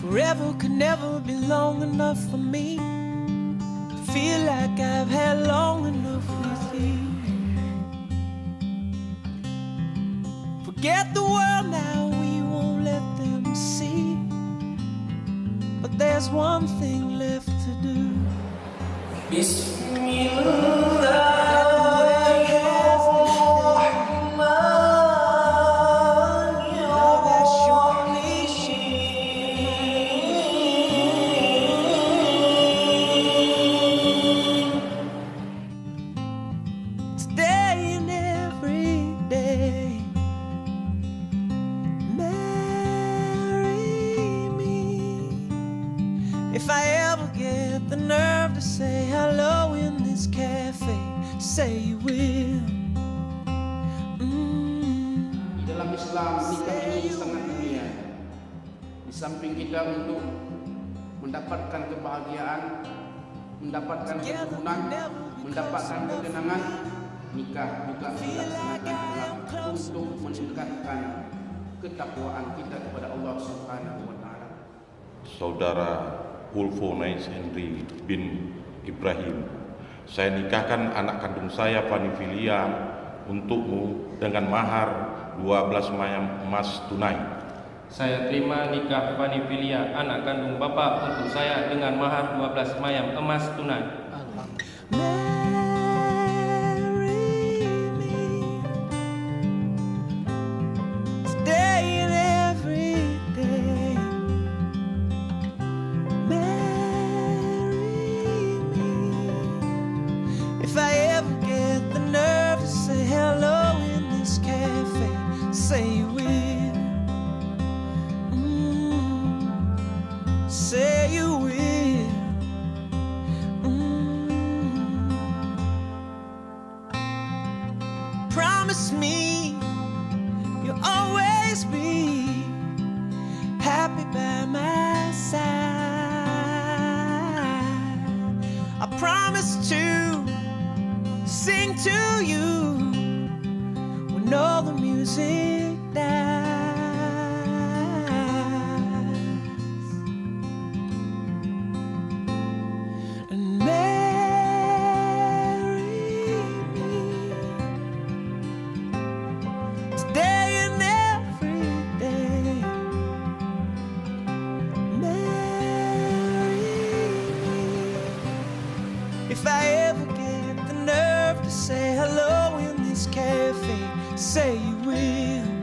Forever could never be long enough for me to feel like I've had long enough with you. Forget the world now, we won't let them see. But there's one thing left to do. Bismillah. If I ever get the nerve to say hello in this cafe, say you will. Di dalam Islam, nikah ini sangat mulia. Di samping kita untuk mendapatkan kebahagiaan, mendapatkan keturunan, mendapatkan ketenangan, nikah juga dilaksanakan untuk meningkatkan ketakwaan kita kepada Allah Subhanahu wa Ta'ala. Saudara Ulfo Nais Henry bin Ibrahim, saya nikahkan anak kandung saya Fani Filia untukmu dengan mahar 12 mayam emas tunai. Saya terima nikah Fani Filia, anak kandung Bapak, untuk saya dengan mahar 12 mayam emas tunai. If I ever get the nerve to say hello in this cafe, say you will. Say you will. Promise me you'll always be happy by my side. I promise to sing to you when all the music dies, and marry me today and every day. Marry me if I ever get the nerve to say hello in this cafe, say you will.